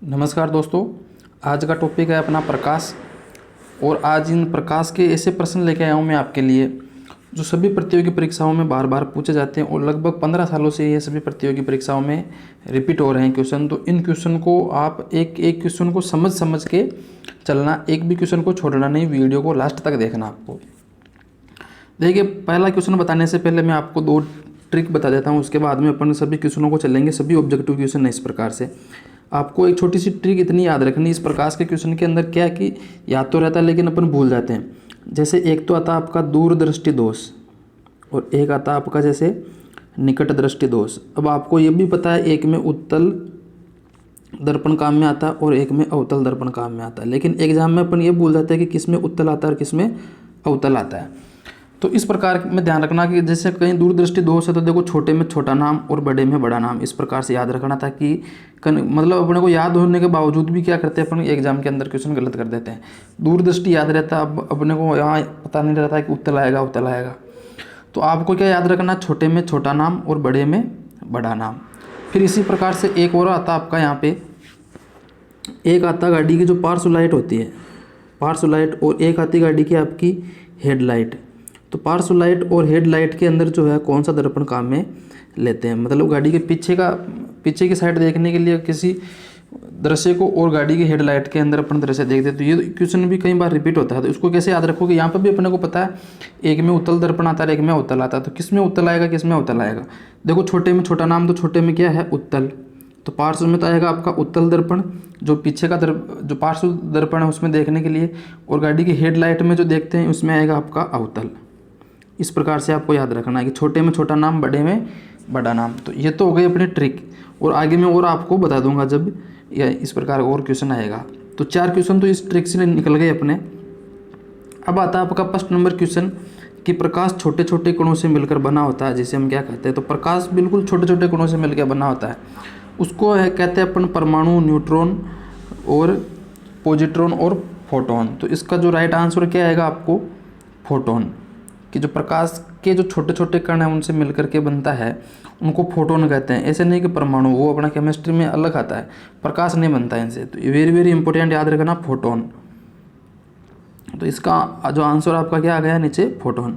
नमस्कार दोस्तों, आज का टॉपिक है अपना प्रकाश। और आज इन प्रकाश के ऐसे प्रश्न लेके आया हूँ मैं आपके लिए जो सभी प्रतियोगी परीक्षाओं में बार बार पूछे जाते हैं और लगभग 15 सालों से ये सभी प्रतियोगी परीक्षाओं में रिपीट हो रहे हैं क्वेश्चन। तो इन क्वेश्चन को आप एक एक क्वेश्चन को समझ समझ के चलना, एक भी क्वेश्चन को छोड़ना नहीं, वीडियो को लास्ट तक देखना आपको। देखिए, पहला क्वेश्चन बताने से पहले मैं आपको 2 ट्रिक बता देता हूँ, उसके बाद में अपन सभी क्वेश्चनों को चलेंगे। सभी ऑब्जेक्टिव क्वेश्चन है इस प्रकार से। आपको एक छोटी सी ट्रिक इतनी याद रखनी, इस प्रकार के क्वेश्चन के अंदर क्या है कि याद तो रहता है लेकिन अपन भूल जाते हैं। जैसे एक तो आता है आपका दूरदृष्टि दोष और एक आता है आपका जैसे निकट दृष्टि दोष। अब आपको ये भी पता है एक में उत्तल दर्पण काम में आता है और एक में अवतल दर्पण काम में आता है, लेकिन एग्जाम में अपन ये भूल जाते हैं कि किस में उत्तल आता है और किस में अवतल आता है। तो इस प्रकार में ध्यान रखना कि जैसे कहीं दूरदृष्टि दोष है तो देखो छोटे में छोटा नाम और बड़े में बड़ा नाम, इस प्रकार से याद रखना था कि मतलब अपने को याद होने के बावजूद भी क्या करते हैं अपन एग्जाम के अंदर क्वेश्चन गलत कर देते हैं। दूरदृष्टि याद रहता है, अब अपने को यहाँ पता नहीं रहता है कि उत्तल आएगा अवतल आएगा। तो आपको क्या याद रखना, छोटे में छोटा नाम और बड़े में बड़ा नाम। फिर इसी प्रकार से एक और आता आपका यहाँ पे, एक आता गाड़ी की जो पार्श्व लाइट होती है, पार्श्व लाइट, और एक आती गाड़ी की आपकी हेडलाइट। तो पार्श्व लाइट और हेडलाइट के अंदर जो है कौन सा दर्पण काम में लेते हैं, मतलब गाड़ी के पीछे की साइड देखने के लिए किसी दृश्य को और गाड़ी की हेडलाइट के अंदर अपन दृश्य देखते हैं। तो ये क्वेश्चन भी कई बार रिपीट होता है, तो इसको कैसे याद रखोगे। यहाँ पर भी अपने को पता है एक में उत्तल दर्पण आता है, एक में अवतल आता है। तो किस में उत्तल आएगा, किस में अवतल आएगा। देखो छोटे में छोटा नाम, तो छोटे में क्या है उत्तल, तो पार्श्व में तो आएगा आपका उत्तल दर्पण, जो पीछे का जो पार्श्व दर्पण है उसमें देखने के लिए, और गाड़ी की हेडलाइट में जो देखते हैं उसमें आएगा आपका अवतल। इस प्रकार से आपको याद रखना है कि छोटे में छोटा नाम, बड़े में बड़ा नाम। तो ये तो हो गई अपनी ट्रिक, और आगे मैं और आपको बता दूंगा जब या इस प्रकार और क्वेश्चन आएगा। तो 4 क्वेश्चन तो इस ट्रिक से निकल गए अपने। अब आता है आपका फर्स्ट नंबर क्वेश्चन कि प्रकाश छोटे छोटे कणों से मिलकर बना होता है, जिसे हम क्या कहते हैं। तो प्रकाश बिल्कुल छोटे छोटे कणों से मिलकर बना होता है, उसको कहते हैं अपन परमाणु, न्यूट्रॉन और पॉजिट्रॉन और फोटोन। तो इसका जो राइट आंसर क्या आएगा आपको, फोटोन। कि जो प्रकाश के जो छोटे छोटे कण हैं उनसे मिलकर के बनता है, उनको फोटोन कहते हैं। ऐसे नहीं कि परमाणु, वो अपना केमिस्ट्री में अलग आता है, प्रकाश नहीं बनता है इनसे। तो ये वेरी वेरी इंपॉर्टेंट याद रखना, फोटोन। तो इसका जो आंसर आपका क्या आ गया नीचे, फोटोन।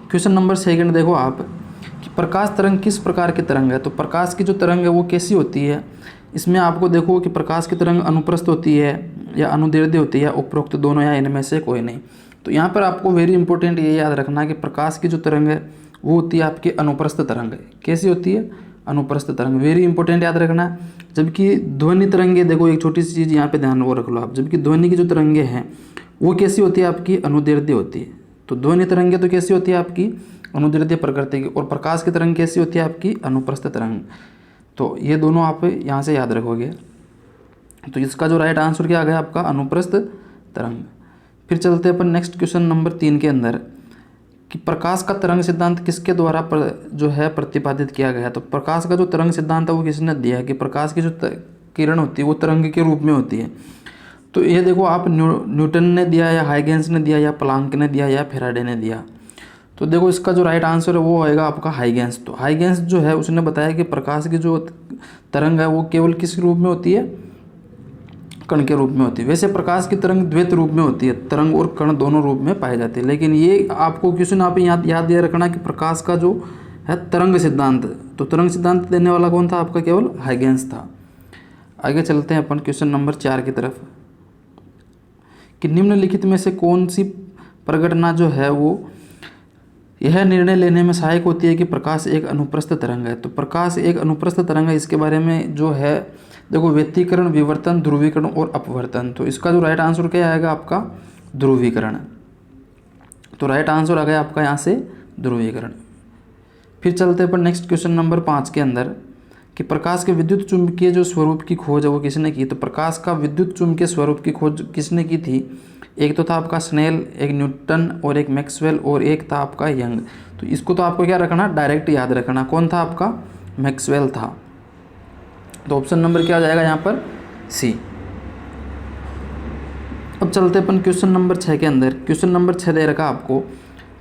क्वेश्चन नंबर 2 देखो आप कि प्रकाश तरंग किस प्रकार की तरंग है। तो प्रकाश की जो तरंग है वो कैसी होती है। इसमें आपको देखो कि प्रकाश की तरंग अनुप्रस्थ होती है या अनुदैर्ध्य होती है, उपरोक्त दोनों या इनमें से कोई नहीं। तो यहाँ पर आपको वेरी इंपॉर्टेंट ये याद रखना कि प्रकाश की जो तरंग है वो होती है आपकी अनुप्रस्थ तरंग। कैसी होती है, अनुप्रस्थ तरंग, वेरी इंपॉर्टेंट याद रखना। जबकि ध्वनि तरंगे, देखो एक छोटी सी चीज़ यहाँ पे ध्यान वो रख लो आप, जबकि ध्वनि की जो तरंगे हैं वो कैसी होती है आपकी, अनुदैर्ध्य होती है। तो ध्वनि तरंगे तो कैसी होती है आपकी, अनुदैर्ध्य प्रकृति की, और प्रकाश की तरंग कैसी होती है आपकी, अनुप्रस्थ तरंग। तो ये दोनों आप यहाँ से याद रखोगे। तो इसका जो राइट आंसर क्या आ गया आपका, अनुप्रस्थ तरंग। फिर चलते हैं अपन नेक्स्ट क्वेश्चन नंबर 3 के अंदर कि प्रकाश का तरंग सिद्धांत किसके द्वारा जो है प्रतिपादित किया गया। तो प्रकाश का जो तरंग सिद्धांत है वो किसने दिया है कि प्रकाश की जो किरण होती है वो तरंग के रूप में होती है। तो ये देखो आप न्यूटन ने दिया या हाइगेंस ने दिया या प्लांक ने दिया या फेराडे ने दिया। तो देखो इसका जो राइट आंसर है वो आएगा आपका हाइगेंस। तो हाइगेंस जो है उसने बताया कि प्रकाश की जो तरंग है वो केवल किस रूप में होती है, कण के रूप में होती है। वैसे प्रकाश की तरंग द्वैत रूप में होती है, तरंग और कण दोनों रूप में पाए जाते हैं। लेकिन ये आपको क्वेश्चन आप याद ये रखना कि प्रकाश का जो है तरंग सिद्धांत, तो तरंग सिद्धांत देने वाला कौन था आपका, केवल हाइगेंस था। आगे चलते हैं अपन क्वेश्चन नंबर 4 की तरफ कि निम्नलिखित में से कौन सी प्रघटना जो है वो यह निर्णय लेने में सहायक होती है कि प्रकाश एक अनुप्रस्थ तरंग है। तो प्रकाश एक अनुप्रस्थ तरंग है, इसके बारे में जो है देखो व्यतिकरण, विवर्तन, ध्रुवीकरण और अपवर्तन। तो इसका जो राइट आंसर क्या आएगा आपका, ध्रुवीकरण। तो राइट आंसर आ गया आपका यहाँ से ध्रुवीकरण। फिर चलते हैं पर नेक्स्ट क्वेश्चन नंबर 5 के अंदर कि प्रकाश के विद्युत चुंबकीय जो स्वरूप की खोज है वो किसने की। तो प्रकाश का विद्युत चुंबकीय स्वरूप की खोज किसने की थी, एक तो था आपका स्नेल, एक न्यूटन और एक मैक्सवेल और एक था आपका यंग। तो इसको तो आपको क्या रखना, डायरेक्ट याद रखना, कौन था आपका, मैक्सवेल था। तो ऑप्शन नंबर क्या आ जाएगा यहाँ पर, सी। अब चलते अपन क्वेश्चन नंबर 6 के अंदर। क्वेश्चन नंबर 6 दे रखा आपको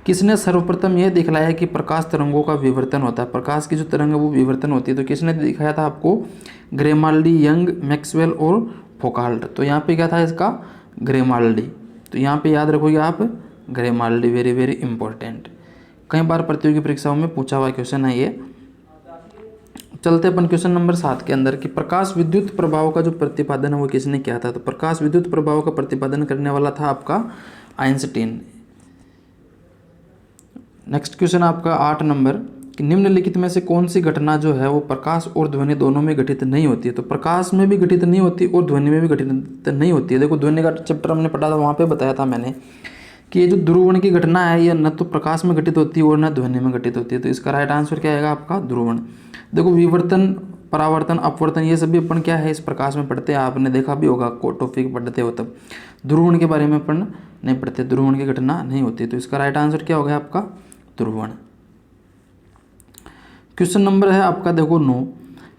किसने सर्वप्रथम यह दिखलाया कि प्रकाश तरंगों का विवर्तन होता है? प्रकाश की जो तरंग है वो विवर्तन होती है, तो किसने दिखाया था आपको? ग्रेमाल्डी, यंग, मैक्सवेल और फोकाल्ट। तो यहाँ पे क्या था इसका? ग्रेमाल्डी। तो यहाँ पे याद रखोगे आप ग्रेमाल्डी, वेरी वेरी इंपॉर्टेंट। कई बार प्रतियोगी परीक्षाओं में पूछा हुआ क्वेश्चन है ये। चलते अपन क्वेश्चन नंबर 7 के अंदर कि प्रकाश विद्युत प्रभाव का जो प्रतिपादन है वो किसने किया था? तो प्रकाश विद्युत प्रभाव का प्रतिपादन करने वाला था आपका आइंस्टीन। नेक्स्ट क्वेश्चन आपका 8 नंबर कि निम्नलिखित में से कौन सी घटना जो है वो प्रकाश और ध्वनि दोनों में घटित नहीं होती है? तो प्रकाश में भी घटित नहीं होती और ध्वनि में भी घटित नहीं होती है। देखो ध्वनि का चैप्टर हमने पढ़ा था, वहाँ पे बताया था मैंने कि ये जो ध्रुवण की घटना है ये न तो प्रकाश में घटित होती है और न ध्वनि में घटित होती है। तो इसका राइट आंसर क्या आएगा आपका? ध्रुवण। देखो विवर्तन, परावर्तन, अपवर्तन ये सभी अपन क्या है इस प्रकाश में पढ़ते हैं, आपने देखा भी होगा टॉपिक पढ़ते हो तब। ध्रुवण के बारे में अपन नहीं पढ़ते, ध्रुवण की घटना नहीं होती। तो इसका राइट आंसर क्या होगा आपका? ध्रुवण। क्वेश्चन नंबर है आपका देखो 9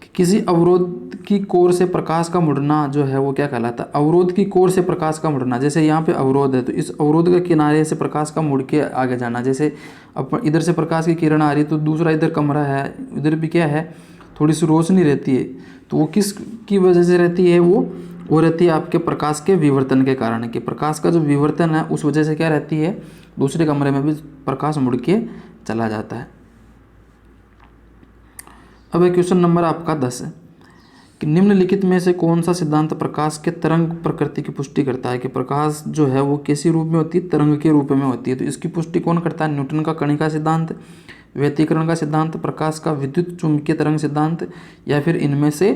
कि किसी अवरोध की कोर से प्रकाश का मुड़ना जो है वो क्या कहलाता है? अवरोध की कोर से प्रकाश का मुड़ना, जैसे यहाँ पे अवरोध है तो इस अवरोध के किनारे से प्रकाश का मुड़ के आगे जाना। जैसे अब इधर से प्रकाश की किरण आ रही है तो दूसरा इधर कमरा है, इधर भी क्या है थोड़ी सी रोशनी रहती है, तो वो किस की वजह से रहती है? वो रहती है आपके प्रकाश के विवर्तन के कारण। कि प्रकाश का जो विवर्तन है उस वजह से क्या रहती है? दूसरे कमरे में भी प्रकाश मुड़ के चला जाता है। अब क्वेश्चन नंबर आपका 10 है कि निम्नलिखित में से कौन सा सिद्धांत प्रकाश के तरंग प्रकृति की पुष्टि करता है? कि प्रकाश जो है वो किसी रूप में होती है? तरंग के रूप में होती है। तो इसकी पुष्टि कौन करता है? न्यूटन का कणिका सिद्धांत, व्यतिकरण का सिद्धांत, प्रकाश का विद्युत चुंबकीय तरंग सिद्धांत, या फिर इनमें से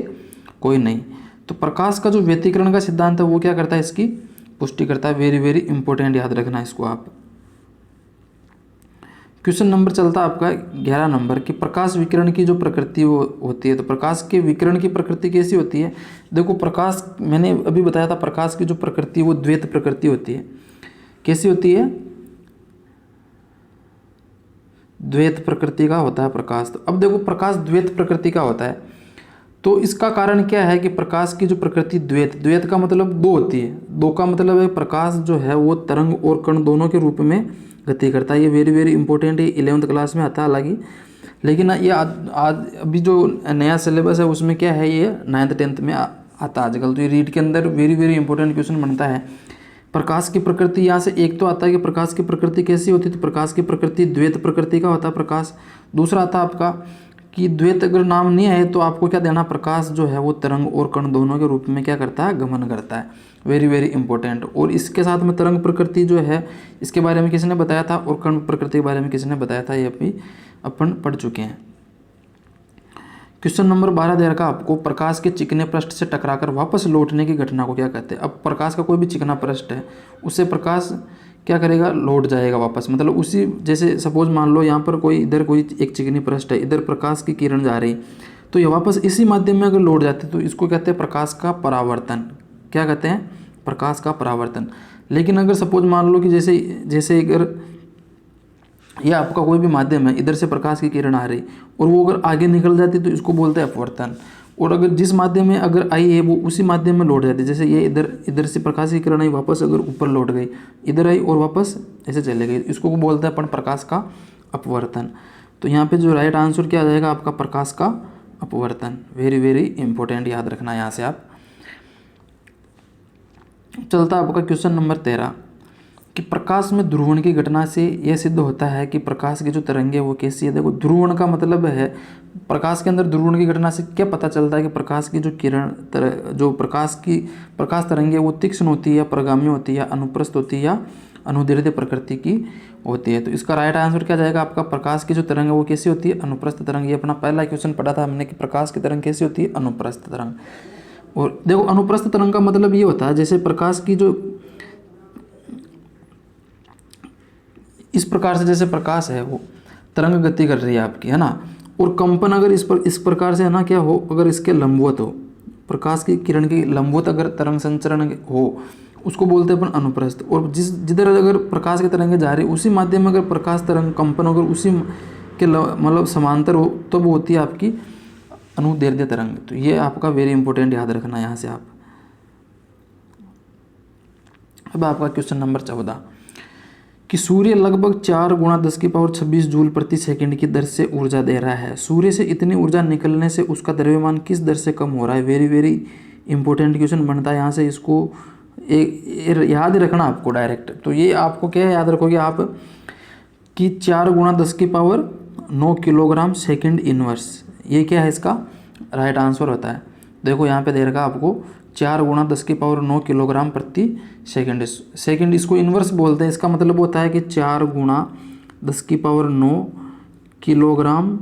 कोई नहीं। तो प्रकाश का जो व्यतिकरण का सिद्धांत है वो क्या करता है? इसकी पुष्टि करता है। वेरी वेरी इंपॉर्टेंट, याद रखना इसको आप। क्वेश्चन नंबर चलता है आपका 11 नंबर कि प्रकाश विकिरण की जो प्रकृति होती है, तो प्रकाश के विकिरण की प्रकृति कैसी होती है? देखो प्रकाश, मैंने अभी बताया था प्रकाश की जो प्रकृति वो द्वैत प्रकृति होती है। कैसी होती है? द्वैत प्रकृति का होता है प्रकाश। तो अब देखो प्रकाश द्वैत प्रकृति का होता है, तो इसका कारण क्या है कि प्रकाश की जो प्रकृति द्वैत का मतलब दो होती है। दो का मतलब है प्रकाश जो है वो तरंग और कण दोनों के रूप में गति करता है। ये वेरी वेरी इंपॉर्टेंट है, 11th क्लास में आता है हालांकि, लेकिन ये आज अभी जो नया सिलेबस है उसमें क्या है ये 9th 10th में आता है आजकल। तो ये रीड के अंदर वेरी वेरी इंपॉर्टेंट क्वेश्चन बनता है। प्रकाश की प्रकृति यहाँ से एक तो आता है कि प्रकाश की प्रकृति कैसी होती है? तो प्रकाश की प्रकृति द्वैत प्रकृति का होता है प्रकाश। दूसरा आता है आपका कि द्वैत अगर नाम नहीं है तो आपको क्या देना? प्रकाश जो है वो तरंग और कण दोनों के रूप में क्या करता है? गमन करता है। Very very important. और इसके साथ में तरंग प्रकृति जो है इसके बारे में किसने बताया था और कण प्रकृति के बारे में किसने बताया था, ये अभी अपन पढ़ चुके हैं। क्वेश्चन नंबर 12 दे रखा आपको, प्रकाश के चिकने पृष्ठ से टकराकर वापस लौटने की घटना को क्या कहते हैं? अब प्रकाश का कोई भी चिकना पृष्ठ है उससे प्रकाश क्या करेगा? लौट जाएगा वापस। मतलब उसी, जैसे सपोज मान लो यहाँ पर कोई इधर कोई एक चिकनी पृष्ठ है, इधर प्रकाश की किरण जा रही, तो ये वापस इसी माध्यम में अगर लौट जाती है तो इसको कहते हैं प्रकाश का परावर्तन। क्या कहते हैं? प्रकाश का परावर्तन। लेकिन अगर सपोज मान लो कि जैसे अगर यह आपका कोई भी माध्यम है, इधर से प्रकाश की किरण आ रही और वो अगर आगे निकल जाती तो इसको बोलते हैं अपवर्तन। और अगर जिस माध्यम में अगर आई है वो उसी माध्यम में लौट जाती है, जैसे ये इधर से प्रकाश की किरण आई वापस अगर ऊपर लौट गई, इधर आई और वापस ऐसे चले गई, इसको बोलते हैं अपन प्रकाश का अपवर्तन। तो यहाँ पे जो राइट आंसर क्या आ जाएगा आपका? प्रकाश का अपवर्तन। वेरी वेरी इंपॉर्टेंट, याद रखना यहाँ से आप। चलता आपका क्वेश्चन नंबर 13 कि प्रकाश में ध्रुवण की घटना से यह सिद्ध होता है कि प्रकाश की जो तरंगे वो कैसी है। देखो ध्रुवण का मतलब है प्रकाश के अंदर ध्रुवण की घटना से क्या पता चलता है कि प्रकाश की जो किरण जो प्रकाश तरंगे वो तीक्ष्ण होती है या प्रगामी होती है या अनुप्रस्थ होती है या अनुदैर्ध्य प्रकृति की होती है। तो इसका राइट आंसर क्या जाएगा आपका? प्रकाश की जो तरंग है वो कैसी होती है? अनुप्रस्थ तरंग। ये अपना पहला क्वेश्चन पढ़ा था हमने कि प्रकाश की तरंग कैसी होती है? अनुप्रस्थ तरंग। और देखो अनुप्रस्थ तरंग का मतलब ये होता है जैसे प्रकाश की जो इस प्रकार से जैसे प्रकाश है वो तरंग गति कर रही है आपकी, है ना, और कंपन अगर इस प्रकार से है ना क्या हो, अगर इसके लंबवत हो, प्रकाश की किरण की लंबवत अगर तरंग संचरण हो उसको बोलते हैं अपन अनुप्रस्थ। और जिधर अगर प्रकाश की तरंगें जा रही उसी माध्यम में अगर प्रकाश तरंग कंपन अगर उसी के मतलब समांतर हो तो वो होती है आपकी अनुदैर्ध्य तरंग। तो ये आपका वेरी इंपॉर्टेंट, याद रखना यहाँ से आप। अब आपका क्वेश्चन नंबर 14 कि सूर्य लगभग 4 गुणा 10⁻26 जूल प्रति सेकंड की दर से ऊर्जा दे रहा है। सूर्य से इतनी ऊर्जा निकलने से उसका द्रव्यमान किस दर से कम हो रहा है। वेरी वेरी इंपॉर्टेंट क्वेश्चन बनता है यहाँ से। इसको याद रखना आपको डायरेक्ट। तो ये आपको क्या है, याद रखोगे आप कि 4 गुणा 10⁻9 किलोग्राम सेकंड इनवर्स, ये क्या है इसका राइट आंसर होता है। देखो यहाँ पे दे रखा आपको 4 गुणा 10⁻9 किलोग्राम प्रति सेकंड, इसको इन्वर्स बोलते हैं। इसका मतलब होता है कि 4 गुणा 10⁻9 किलोग्राम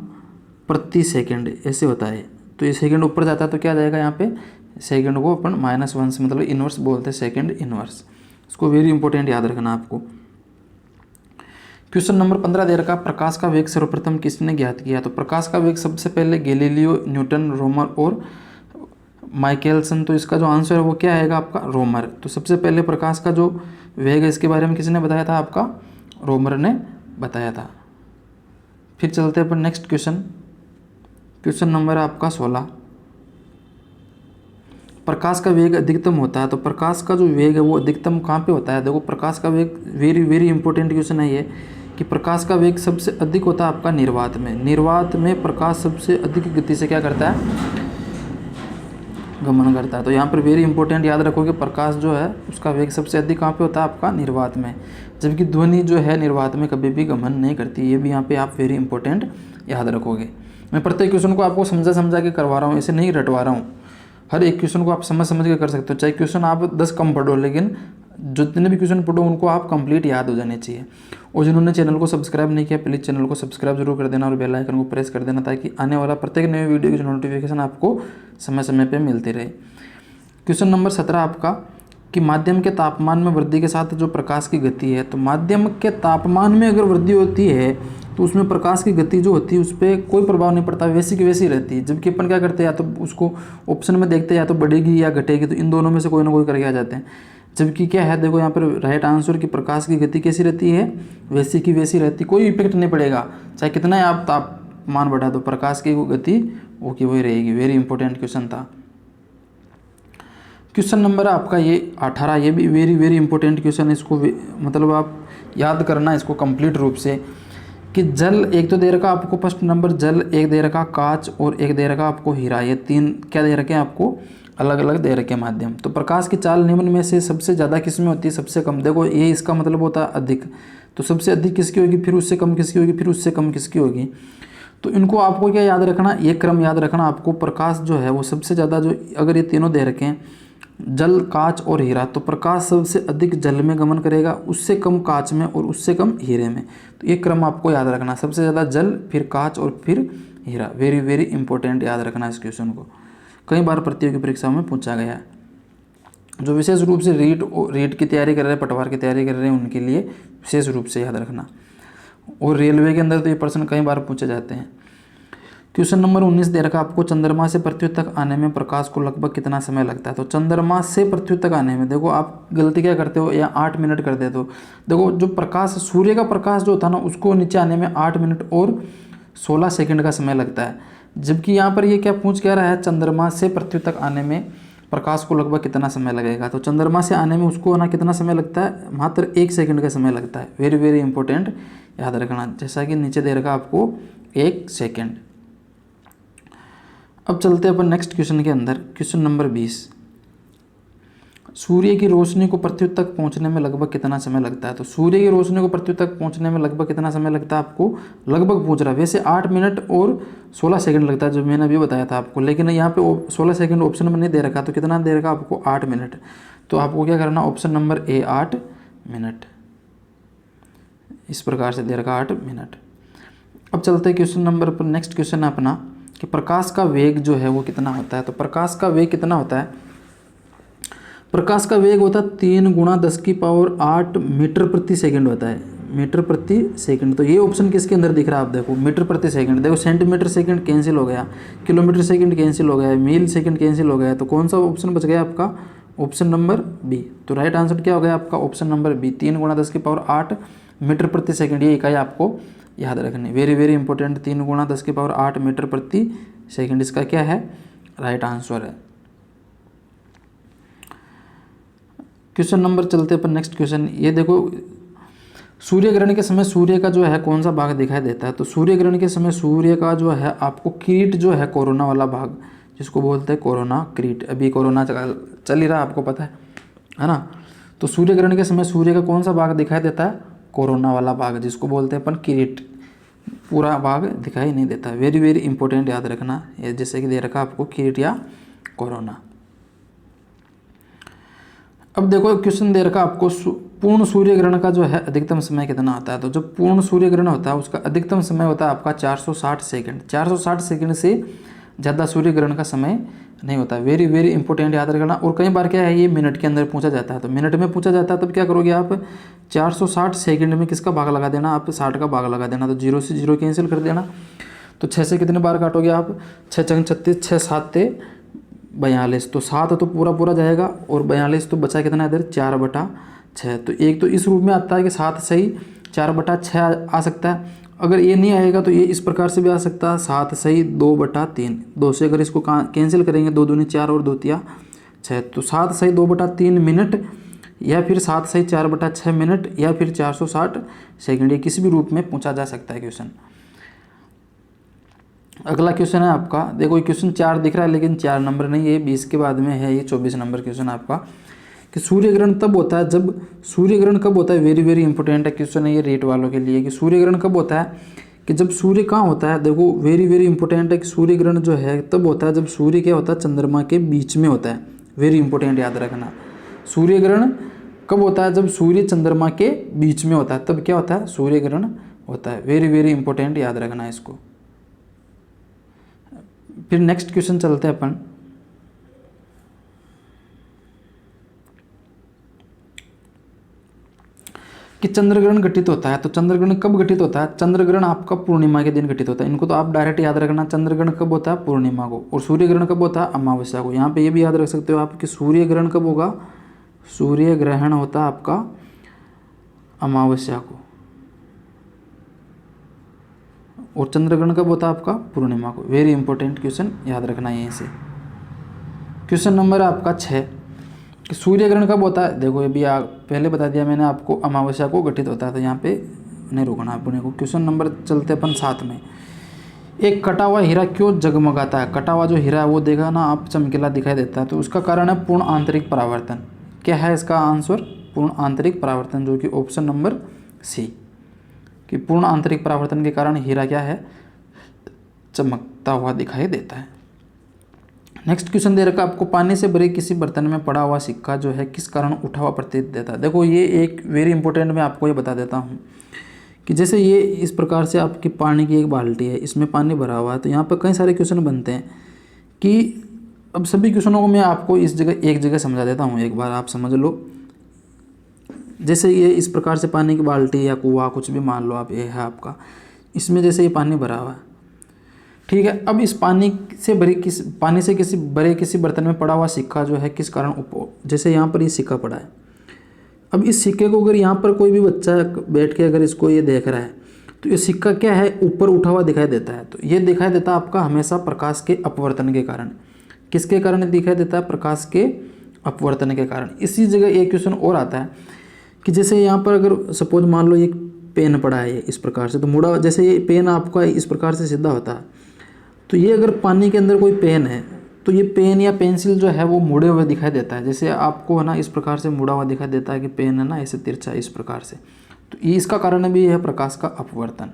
प्रति सेकंड, ऐसे होता है। तो ये सेकंड ऊपर जाता है तो क्या आ जाएगा यहाँ पे, सेकंड को अपन -1 से मतलब इन्वर्स बोलते हैं, सेकंड इन्वर्स। इसको वेरी इंपॉर्टेंट याद रखना आपको। क्वेश्चन नंबर 15 दे रखा, प्रकाश का वेग सर्वप्रथम किसने ज्ञात किया। तो प्रकाश का वेग सबसे पहले गैलीलियो, न्यूटन, रोमर और माइकलसन। तो इसका जो आंसर है वो क्या आएगा आपका, रोमर। तो सबसे पहले प्रकाश का जो वेग है इसके बारे में किसने बताया था, आपका रोमर ने बताया था। फिर चलते हैं अपन नेक्स्ट क्वेश्चन। क्वेश्चन नंबर है आपका 16, प्रकाश का वेग अधिकतम होता है। तो प्रकाश का जो वेग है वो अधिकतम कहाँ पे होता है। देखो प्रकाश का वेग वेरी वेरी इंपॉर्टेंट क्वेश्चन है ये, कि प्रकाश का वेग सबसे अधिक होता है आपका निर्वात में। निर्वात में प्रकाश सबसे अधिक गति से क्या करता है, गमन करता है। तो यहाँ पर वेरी इंपॉर्टेंट याद रखो कि प्रकाश जो है उसका वेग सबसे अधिक कहाँ पे होता है, आपका निर्वात में। जबकि ध्वनि जो है निर्वात में कभी भी गमन नहीं करती। ये भी यहाँ पे आप वेरी इंपॉर्टेंट याद रखोगे। मैं प्रत्येक क्वेश्चन को आपको समझा के करवा रहा हूँ, ऐसे नहीं रटवा रहा हूँ। हर एक क्वेश्चन को आप समझ के कर सकते हो। चाहे क्वेश्चन आप 10 कम पढ़ो, लेकिन जितने भी क्वेश्चन पढ़ो उनको आप कंप्लीट याद हो जाने चाहिए। और जिन्होंने चैनल को सब्सक्राइब नहीं किया, प्लीज़ चैनल को सब्सक्राइब जरूर कर देना और बेल आइकन को प्रेस कर देना, ताकि आने वाला प्रत्येक नए वीडियो की नोटिफिकेशन आपको समय समय पे मिलती रहे। क्वेश्चन नंबर 17 आपका, कि माध्यम के तापमान में वृद्धि के साथ जो प्रकाश की गति है। तो माध्यम के तापमान में अगर वृद्धि होती है तो उसमें प्रकाश की गति जो होती है उस पर कोई प्रभाव नहीं पड़ता, वैसी की वैसी रहती है। जबकि अपन क्या करते हैं, या तो उसको ऑप्शन में देखते हैं या तो बढ़ेगी या घटेगी, तो इन दोनों में से कोई ना कोई करके आ जाते हैं। जबकि क्या है, देखो यहाँ पर राइट आंसर की प्रकाश की गति कैसी रहती है, वैसी की वैसी रहती, कोई इफेक्ट नहीं पड़ेगा। चाहे कितना ही आप तापमान बढ़ा दो, प्रकाश की गति वो की वही रहेगी। वेरी इंपॉर्टेंट क्वेश्चन था। क्वेश्चन नंबर आपका ये 18, ये भी वेरी वेरी इंपॉर्टेंट क्वेश्चन है। इसको मतलब आप याद करना इसको कंप्लीट रूप से, कि जल एक तो दे रखा आपको फर्स्ट नंबर जल, एक दे रखा कांच और एक दे रखा आपको हीरा। ये 3 क्या दे रखे हैं आपको, अलग अलग दे रखे माध्यम। तो प्रकाश की चाल निम्न में से सबसे ज़्यादा किस में होती है, सबसे कम। देखो ये इसका मतलब होता है अधिक, तो सबसे अधिक किसकी होगी, फिर उससे कम किसकी होगी, फिर उससे कम किसकी होगी। तो इनको आपको क्या याद रखना, ये क्रम याद रखना आपको। प्रकाश जो है वो सबसे ज़्यादा, जो अगर ये तीनों दे रखे हैं जल, कांच और हीरा, तो प्रकाश सबसे अधिक जल में गमन करेगा, उससे कम कांच में और उससे कम हीरे में। तो ये क्रम आपको याद रखना, सबसे ज़्यादा जल, फिर कांच और फिर हीरा। वेरी वेरी इंपॉर्टेंट याद रखना इस क्वेश्चन को, कई बार प्रतियोगी परीक्षाओं में पूछा गया है। जो विशेष रूप से रीट की तैयारी कर रहे हैं, पटवार की तैयारी कर रहे हैं, उनके लिए विशेष रूप से याद रखना। और रेलवे के अंदर तो ये प्रश्न कई बार पूछे जाते हैं। क्वेश्चन नंबर 19 दे रखा आपको, चंद्रमा से पृथ्वी तक आने में प्रकाश को लगभग कितना समय लगता है। तो चंद्रमा से पृथ्वी तक आने में, देखो आप गलती क्या करते हो, या 8 मिनट कर देते हो। देखो जो प्रकाश, सूर्य का प्रकाश जो होता है ना, उसको नीचे आने में 8 मिनट और 16 सेकंड का समय लगता है। जबकि यहाँ पर ये क्या पूछ क्या रहा है, चंद्रमा से पृथ्वी तक आने में प्रकाश को लगभग कितना समय लगेगा। तो चंद्रमा से आने में उसको ना कितना समय लगता है, मात्र 1 सेकंड का समय लगता है। वेरी वेरी इंपॉर्टेंट याद रखना, जैसा कि नीचे दे रखा आपको 1 सेकंड। अब चलते हैं अपन नेक्स्ट क्वेश्चन के अंदर। क्वेश्चन नंबर 20, सूर्य की रोशनी को पृथ्वी तक पहुंचने में लगभग कितना समय लगता है। तो सूर्य की रोशनी को पृथ्वी तक पहुंचने में लगभग कितना समय लगता है, आपको लगभग पूछ रहा है। वैसे 8 मिनट और 16 सेकंड लगता है, जो मैंने अभी बताया था आपको, लेकिन यहाँ पे 16 सेकंड ऑप्शन में नहीं दे रखा। तो कितना दे रखा आपको, 8 मिनट। तो आपको क्या करना, ऑप्शन नंबर ए 8 मिनट, इस प्रकार से दे रखा 8 मिनट। अब चलते हैं क्वेश्चन नंबर पर। नेक्स्ट क्वेश्चन है अपना, कि प्रकाश का वेग जो है वो कितना होता है। तो प्रकाश का वेग कितना होता है, प्रकाश का वेग होता है 3 गुणा 10⁸ मीटर प्रति सेकंड होता है, मीटर प्रति सेकंड। तो ये ऑप्शन किसके अंदर दिख रहा है, आप देखो मीटर प्रति सेकंड। देखो सेंटीमीटर सेकंड कैंसिल हो गया, किलोमीटर सेकंड कैंसिल हो गया, मील सेकंड कैंसिल हो गया। तो कौन सा ऑप्शन बच गया आपका, ऑप्शन नंबर बी। तो राइट आंसर क्या हो गया आपका, ऑप्शन नंबर बी, 3 गुणा 10⁸ मीटर प्रति सेकंड। ये इकाई आपको याद रखनी, वेरी वेरी इंपॉर्टेंट। 3 गुणा 10⁸ मीटर प्रति सेकंड, इसका क्या है, राइट आंसर है। क्वेश्चन नंबर चलते अपन नेक्स्ट क्वेश्चन। ये देखो सूर्य ग्रहण के समय सूर्य का जो है कौन सा भाग दिखाई देता है? तो सूर्य ग्रहण के समय सूर्य का जो है आपको किरीट जो है कोरोना वाला भाग, जिसको बोलते हैं कोरोना किरीट, अभी कोरोना चल ही रहा, आपको पता है ना। तो सूर्य ग्रहण के समय सूर्य का कौन सा भाग दिखाई देता है? कोरोना वाला भाग, जिसको बोलते हैं अपन किरीट। पूरा भाग दिखाई नहीं देता। वेरी वेरी इंपॉर्टेंट, याद रखना, ये जैसे कि दे रखा आपको किरीट या कोरोना। अब देखो क्वेश्चन दे रखा आपको पूर्ण सूर्य ग्रहण का जो है अधिकतम समय कितना होता है? तो जब पूर्ण सूर्य ग्रहण होता है उसका अधिकतम समय होता है आपका 460 सेकंड। 460 सेकंड से ज़्यादा सूर्य ग्रहण का समय नहीं होता। वेरी वेरी इंपॉर्टेंट, याद रखना। और कई बार क्या है, ये मिनट के अंदर पूछा जाता है, तो मिनट में पूछा जाता है तब क्या करोगे आप, 460 सेकंड में किसका भाग लगा देना आप, 60 का भाग लगा देना। तो 0 से 0 कैंसिल कर देना। तो 6 से कितने बार काटोगे आप, 6 चंग 36, 6 7 42, तो 7 तो पूरा पूरा जाएगा और 42 तो बचा कितना इधर, 4/6। तो एक तो इस रूप में आता है कि 7 सही 4/6 आ सकता है। अगर ये नहीं आएगा तो ये इस प्रकार से भी आ सकता है, 7 सही 2/3। 2 से अगर इसको कैंसिल करेंगे, 2 दूनी 4 और 2 तिया 6, तो 7 सही 2/3 मिनट, या फिर 7 सही 4/6 मिनट, या फिर 460 सेकंड। ये किसी भी रूप में पूछा जा सकता है क्वेश्चन। अगला क्वेश्चन है आपका, देखो ये क्वेश्चन 4 दिख रहा है लेकिन 4 नंबर नहीं, ये 20 के बाद में है, ये 24 नंबर क्वेश्चन आपका, कि सूर्य ग्रहण तब होता है जब, सूर्य ग्रहण कब होता है? वेरी वेरी इंपॉर्टेंट है क्वेश्चन है ये रेट वालों के लिए, कि सूर्य ग्रहण कब होता है, कि जब सूर्य कहाँ होता है। देखो वेरी वेरी इंपॉर्टेंट है कि सूर्य ग्रहण जो है तब होता है जब सूर्य क्या होता है, चंद्रमा के बीच में होता है। वेरी इंपॉर्टेंट, याद रखना। सूर्य ग्रहण कब होता है? जब सूर्य चंद्रमा के बीच में होता है, तब क्या होता है, सूर्य ग्रहण होता है। वेरी वेरी इंपॉर्टेंट, याद रखना इसको। फिर नेक्स्ट क्वेश्चन चलते हैं अपन, कि चंद्रग्रहण घटित होता है। तो चंद्रग्रहण कब घटित होता है? चंद्रग्रहण आपका पूर्णिमा के दिन घटित होता है। इनको तो आप डायरेक्ट याद रखना, चंद्रग्रहण कब होता है? पूर्णिमा को। और सूर्य ग्रहण कब होता है? अमावस्या को। यहाँ पे ये भी याद रख सकते हो आप कि सूर्य ग्रहण कब होगा? सूर्य ग्रहण होता है आपका अमावस्या को, और चंद्रग्रहण कब होता है आपका? पूर्णिमा को। वेरी इंपॉर्टेंट क्वेश्चन, याद रखना यहीं से। क्वेश्चन नंबर आपका 6, कि सूर्य ग्रहण कब होता है? देखो ये भी पहले बता दिया मैंने आपको, अमावस्या को घटित होता है, तो यहाँ पे नहीं रुकना अपने को। क्वेश्चन नंबर चलते अपन 7 में, एक कटा हुआ हीरा क्यों जगमगाता है? कटा हुआ जो हीरा है वो देखा ना आप, चमकीला दिखाई देता है, तो उसका कारण है पूर्ण आंतरिक परावर्तन। क्या है इसका आंसर? पूर्ण आंतरिक परावर्तन, जो कि ऑप्शन नंबर सी, कि पूर्ण आंतरिक परावर्तन के कारण हीरा क्या है, चमकता हुआ दिखाई देता है। नेक्स्ट क्वेश्चन दे रखा आपको, पानी से भरे किसी बर्तन में पड़ा हुआ सिक्का जो है किस कारण उठा हुआ प्रतीत देता है? देखो ये एक वेरी इंपॉर्टेंट, मैं आपको ये बता देता हूँ कि जैसे ये इस प्रकार से आपकी पानी की एक बाल्टी है, इसमें पानी भरा हुआ है, तो यहाँ पर कई सारे क्वेश्चन बनते हैं कि अब सभी क्वेश्चनों को मैं आपको इस जगह एक जगह समझा देता हूँ, एक बार आप समझ लो। जैसे ये इस प्रकार से पानी की बाल्टी या कुआं कुछ भी मान लो आप, ये है आपका, इसमें जैसे ये पानी भरा हुआ है, ठीक है। अब इस पानी से किसी भरे किसी बर्तन में पड़ा हुआ सिक्का जो है किस कारण जैसे यहाँ पर ये सिक्का पड़ा है, अब इस सिक्के को अगर यहाँ पर कोई भी बच्चा बैठ के अगर इसको ये देख रहा है, तो ये सिक्का क्या है, ऊपर उठा हुआ दिखाई देता है। तो ये दिखाई देता है आपका हमेशा प्रकाश के अपवर्तन के कारण। किसके कारण दिखाई देता है? प्रकाश के अपवर्तन के कारण। इसी जगह एक क्वेश्चन और आता है कि जैसे यहाँ पर अगर सपोज मान लो एक पेन पड़ा है इस प्रकार से, तो मुड़ा, जैसे ये पेन आपका इस प्रकार से सीधा होता है, तो ये अगर पानी के अंदर कोई पेन है तो ये पेन या पेंसिल जो है वो मुड़े हुए दिखाई देता है। जैसे आपको है ना इस प्रकार से मुड़ा हुआ दिखाई देता है कि पेन है ना ऐसे तिरछा इस प्रकार से, तो ये इसका कारण भी है प्रकाश का अपवर्तन।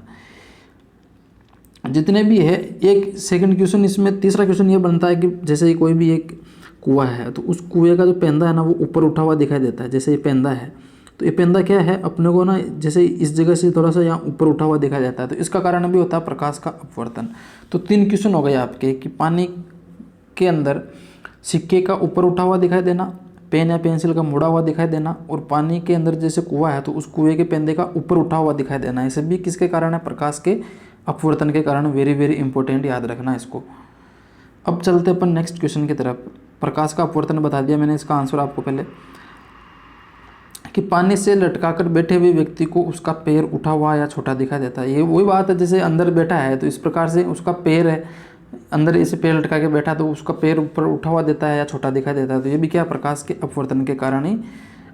जितने भी है, एक सेकंड क्वेश्चन इसमें, तीसरा क्वेश्चन ये बनता है कि जैसे कोई भी एक कुआं है, तो उस कुएं का जो पेंदा है ना वो ऊपर उठा हुआ दिखाई देता है। जैसे ये पेंदा है, तो ये पेंदा क्या है अपने को ना जैसे इस जगह से थोड़ा सा यहाँ ऊपर उठा हुआ दिखाई देता है, तो इसका कारण भी होता है प्रकाश का अपवर्तन। तो 3 क्वेश्चन हो गए आपके, कि पानी के अंदर सिक्के का ऊपर उठा हुआ दिखाई देना, पेन या पेंसिल का मुड़ा हुआ दिखाई देना, और पानी के अंदर जैसे कुआं है तो उस कुएं के पेंदे का ऊपर उठा हुआ दिखाई देना। ये सभी किसके कारण है? प्रकाश के अपवर्तन के कारण। वेरी वेरी इंपॉर्टेंट, याद रखना इसको। अब चलते अपन नेक्स्ट क्वेश्चन की तरफ। प्रकाश का अपवर्तन बता दिया मैंने, इसका आंसर आपको पहले, कि पानी से लटकाकर बैठे हुए व्यक्ति को उसका पैर उठा हुआ या छोटा दिखाई देता है। ये वही बात है, जैसे अंदर बैठा है तो इस प्रकार से उसका पैर है अंदर, इसे पैर लटका के बैठा तो उसका पैर ऊपर उठा हुआ देता है या छोटा दिखाई देता है। तो ये भी क्या, प्रकाश के अपवर्तन के कारण ही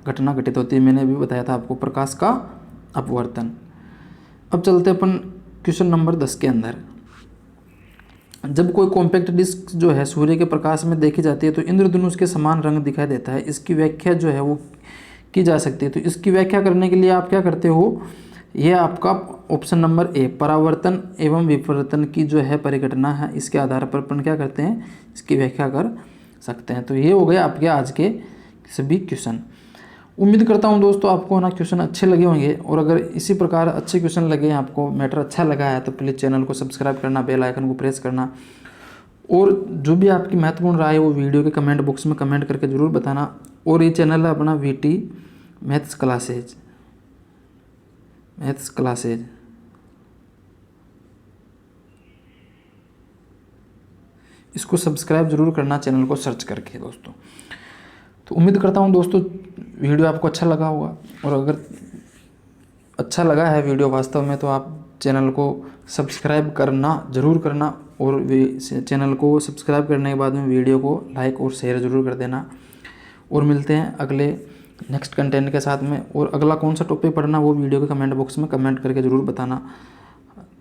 घटना घटित होती है। मैंने अभी बताया था आपको, प्रकाश का अपवर्तन। अब चलते अपन क्वेश्चन नंबर 10 के अंदर। जब कोई कॉम्पैक्ट डिस्क जो है सूर्य के प्रकाश में देखी जाती है तो इंद्रधनुष के समान रंग दिखाई देता है। इसकी व्याख्या जो है वो की जा सकती है। तो इसकी व्याख्या करने के लिए आप क्या करते हो, यह आपका ऑप्शन नंबर ए, परावर्तन एवं विवर्तन की जो है परिघटना है, इसके आधार पर अपन क्या करते हैं, इसकी व्याख्या कर सकते हैं। तो ये हो गए आपके आज के सभी क्वेश्चन। उम्मीद करता हूँ दोस्तों आपको ना क्वेश्चन अच्छे लगे होंगे, और अगर इसी प्रकार अच्छे क्वेश्चन लगे, आपको मैटर अच्छा लगा है तो प्लीज़ चैनल को सब्सक्राइब करना, बेल आइकन को प्रेस करना, और जो भी आपकी महत्वपूर्ण राय है वो वीडियो के कमेंट बॉक्स में कमेंट करके ज़रूर बताना। और ये चैनल है अपना VT मैथ्स क्लासेज। इसको सब्सक्राइब जरूर करना चैनल को सर्च करके दोस्तों। तो उम्मीद करता हूँ दोस्तों वीडियो आपको अच्छा लगा होगा, और अगर अच्छा लगा है वीडियो वास्तव में तो आप चैनल को सब्सक्राइब करना ज़रूर करना, और चैनल को सब्सक्राइब करने के बाद में वीडियो को लाइक और शेयर ज़रूर कर देना। और मिलते हैं अगले नेक्स्ट कंटेंट के साथ में, और अगला कौन सा टॉपिक पढ़ना वो वीडियो के कमेंट बॉक्स में कमेंट करके ज़रूर बताना।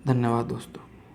धन्यवाद दोस्तों।